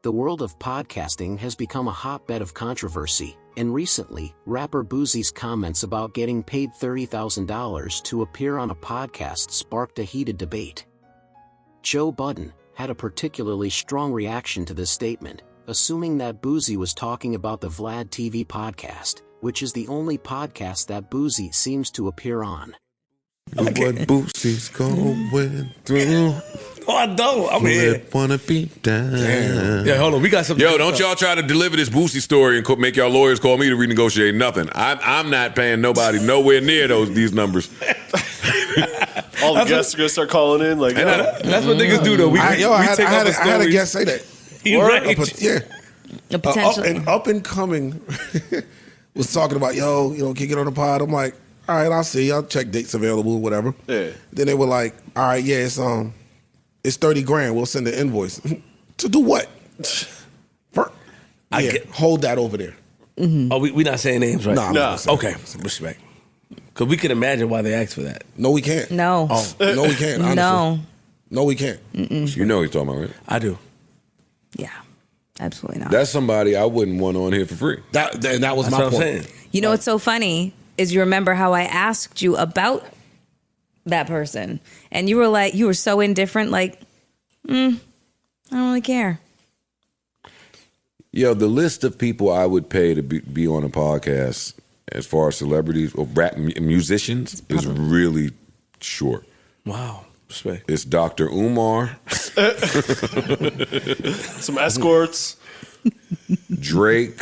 The world of podcasting has become a hotbed of controversy, and recently, rapper Boosie's comments about getting paid $30,000 to appear on a podcast sparked a heated debate. Joe Budden had a particularly strong reaction to this statement, assuming that Boosie was talking about the Vlad TV podcast, which is the only podcast that Boosie seems to appear on. What Boosie's going through. Oh, I don't. I'm here. Wanna be down. Damn. Yeah, hold on. We got some. Yo, don't y'all try to deliver this Boosie story and make y'all lawyers call me to renegotiate nothing. I'm not paying nobody nowhere near these numbers. All the guests are gonna start calling in. Like, that's what niggas do though. I had a guest say that. Right. A potential. An up and coming was talking about, can you get on the pod? I'm like, all right, I'll see. I'll check dates available, whatever. Yeah. Then they were like, all right, it's $30,000. We'll send the invoice. To do what? Hold that over there. Mm-hmm. Oh, we not saying names, right? No. Okay, respect. Because we can imagine why they asked for that. No, we can't. No. Oh, no, we can't. Honestly. No, we can't. You know what he's talking about, right? I do. Yeah, absolutely not. That's somebody I wouldn't want on here for free. That was my point. Saying. You know what's so funny is you remember how I asked you about that person, and you were so indifferent, like, I don't really care. Yo, the list of people I would pay to be on a podcast, as far as celebrities or rap musicians, is really short. Wow, respect. It's Dr. Umar, some escorts, Drake.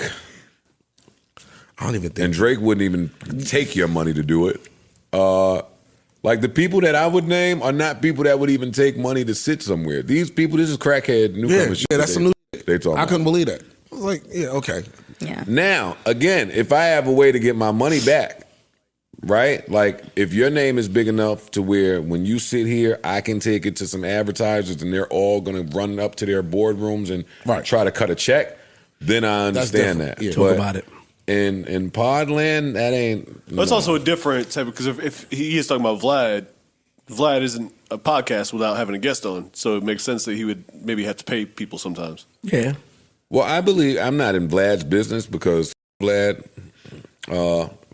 I don't even think. And Drake wouldn't even take your money to do it. Like the people that I would name are not people that would even take money to sit somewhere. These people, this is crackhead newcomer shit. Yeah, that's some new shit. They talking I about. couldn't believe that. I was like, yeah, okay. Yeah. Now, again, if I have a way to get my money back, right? Like if your name is big enough to where when you sit here, I can take it to some advertisers and they're all going to run up to their boardrooms and try to cut a check, then I understand that. Yeah. Talk about it. In Podland, that ain't. But it's also a different type because if he is talking about Vlad isn't a podcast without having a guest on, so it makes sense that he would maybe have to pay people sometimes. Yeah. Well, I believe I'm not in Vlad's business because Vlad,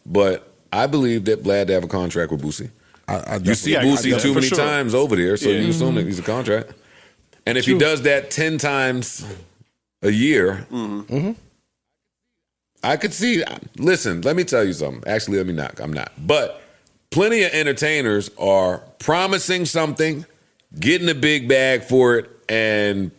but I believe that Vlad to have a contract with Boosie. You see Boosie too many times over there, so you assume that he's a contract. And if he does that 10 times a year. I could see, listen, let me tell you something. Actually, let me not. I'm not. But plenty of entertainers are promising something, getting a big bag for it, and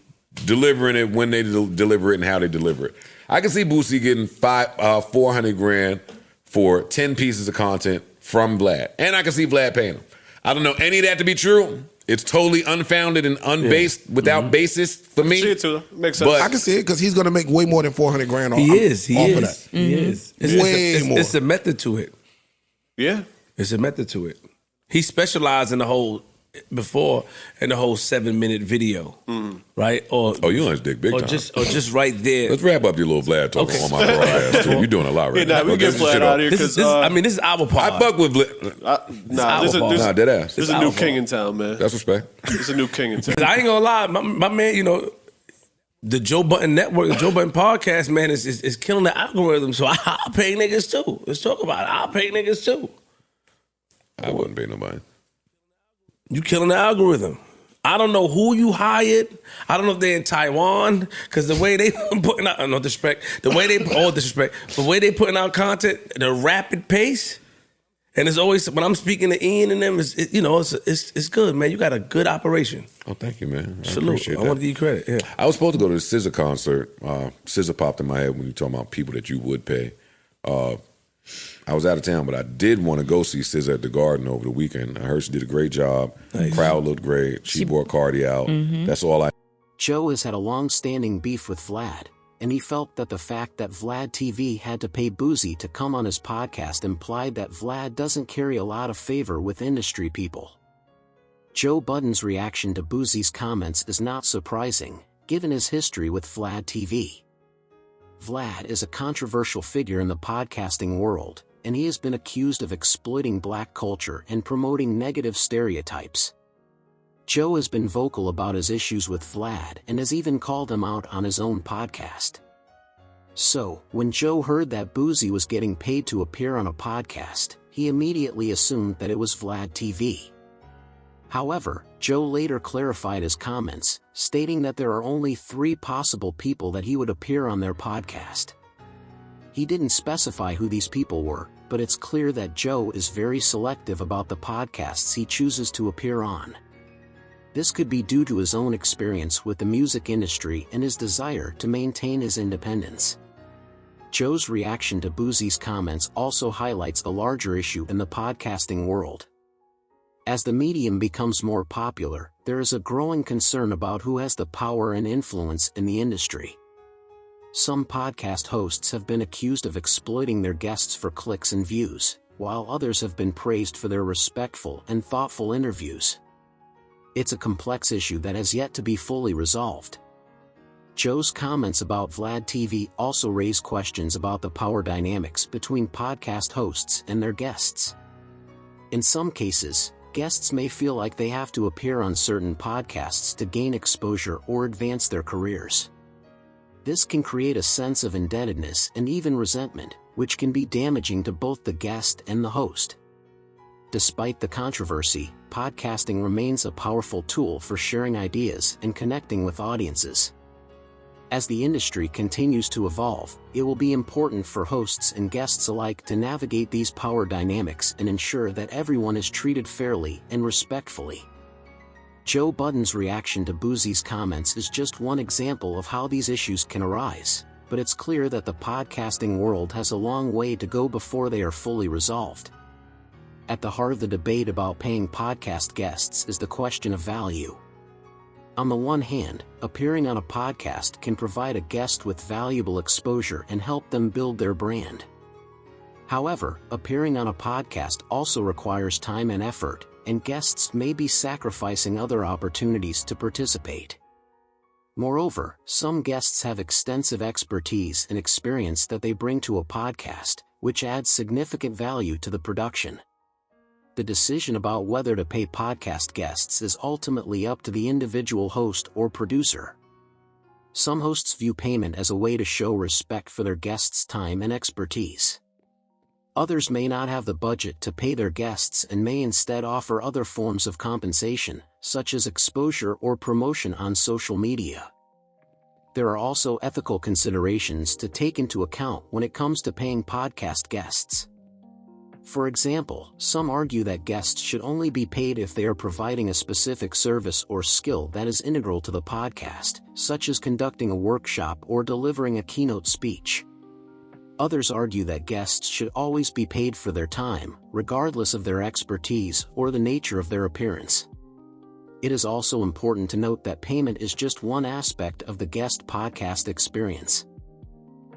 delivering it when they deliver it and how they deliver it. I can see Boosie getting $400,000 for 10 pieces of content from Vlad. And I can see Vlad paying him. I don't know any of that to be true. It's totally unfounded and unbased, without basis for me. I see it too. Makes sense. But I can see it because he's going to make way more than $400,000 off. He is. Of that. He is. Way more. It's a method to it. Yeah. It's a method to it. He specialized in the whole 7-minute video, right? Or you on his dick big time. Just right there. Let's wrap up your little Vlad talk on my broadcast too. You're doing a lot right now. We get Vlad out here because this is our pod. I fuck with Vlad. There's dead ass. There's a new king in town, man. That's respect. There's a new king in town. I ain't gonna lie, my man, the Joe Budden Network, the Joe Budden Podcast, man, is killing the algorithm. So I'll pay niggas too. Let's talk about it. I'll pay niggas too. I wouldn't pay nobody. You killing the algorithm. I don't know who you hired. I don't know if they're in Taiwan because the way they putting out, no disrespect, the way they putting out content, the rapid pace, and it's always when I'm speaking to Ian and them, it's good, man. You got a good operation. Oh, thank you, man. I Salute. appreciate that. I want to give you credit. Yeah. I was supposed to go to the SZA concert. SZA popped in my head when you talking about people that you would pay. I was out of town, but I did want to go see SZA at the Garden over the weekend. I heard she did a great job. Nice. Crowd looked great. She brought Cardi out. That's all I. Joe has had a long-standing beef with Vlad, and he felt that the fact that Vlad TV had to pay Boosie to come on his podcast implied that Vlad doesn't carry a lot of favor with industry people. Joe Budden's reaction to Boosie's comments is not surprising, given his history with Vlad TV. Vlad is a controversial figure in the podcasting world, and he has been accused of exploiting black culture and promoting negative stereotypes. Joe has been vocal about his issues with Vlad and has even called him out on his own podcast. So, when Joe heard that Boosie was getting paid to appear on a podcast, he immediately assumed that it was Vlad TV. However, Joe later clarified his comments, stating that there are only 3 possible people that he would appear on their podcast. He didn't specify who these people were, but it's clear that Joe is very selective about the podcasts he chooses to appear on. This could be due to his own experience with the music industry and his desire to maintain his independence. Joe's reaction to Boosie's comments also highlights a larger issue in the podcasting world. As the medium becomes more popular, there is a growing concern about who has the power and influence in the industry. Some podcast hosts have been accused of exploiting their guests for clicks and views, while others have been praised for their respectful and thoughtful interviews. It's a complex issue that has yet to be fully resolved. Joe's comments about Vlad TV also raise questions about the power dynamics between podcast hosts and their guests. In some cases, guests may feel like they have to appear on certain podcasts to gain exposure or advance their careers. This can create a sense of indebtedness and even resentment, which can be damaging to both the guest and the host. Despite the controversy, podcasting remains a powerful tool for sharing ideas and connecting with audiences. As the industry continues to evolve, it will be important for hosts and guests alike to navigate these power dynamics and ensure that everyone is treated fairly and respectfully. Joe Budden's reaction to Boosie's comments is just one example of how these issues can arise, but it's clear that the podcasting world has a long way to go before they are fully resolved. At the heart of the debate about paying podcast guests is the question of value. On the one hand, appearing on a podcast can provide a guest with valuable exposure and help them build their brand. However, appearing on a podcast also requires time and effort, and guests may be sacrificing other opportunities to participate. Moreover, some guests have extensive expertise and experience that they bring to a podcast, which adds significant value to the production. The decision about whether to pay podcast guests is ultimately up to the individual host or producer. Some hosts view payment as a way to show respect for their guests' time and expertise. Others may not have the budget to pay their guests and may instead offer other forms of compensation, such as exposure or promotion on social media. There are also ethical considerations to take into account when it comes to paying podcast guests. For example, some argue that guests should only be paid if they are providing a specific service or skill that is integral to the podcast, such as conducting a workshop or delivering a keynote speech. Others argue that guests should always be paid for their time, regardless of their expertise or the nature of their appearance. It is also important to note that payment is just one aspect of the guest podcast experience.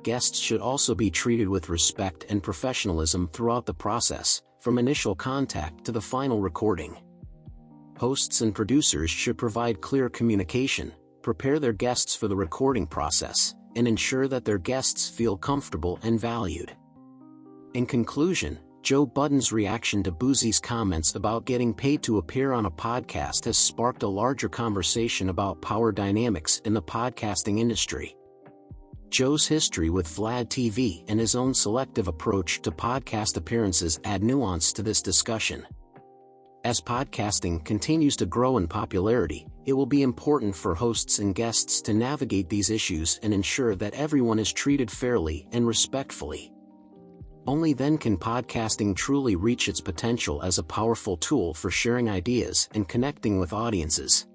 Guests should also be treated with respect and professionalism throughout the process, from initial contact to the final recording. Hosts and producers should provide clear communication, prepare their guests for the recording process, and ensure that their guests feel comfortable and valued. In conclusion, Joe Budden's reaction to Boosie's comments about getting paid to appear on a podcast has sparked a larger conversation about power dynamics in the podcasting industry. Joe's history with Vlad TV and his own selective approach to podcast appearances add nuance to this discussion. As podcasting continues to grow in popularity, it will be important for hosts and guests to navigate these issues and ensure that everyone is treated fairly and respectfully. Only then can podcasting truly reach its potential as a powerful tool for sharing ideas and connecting with audiences.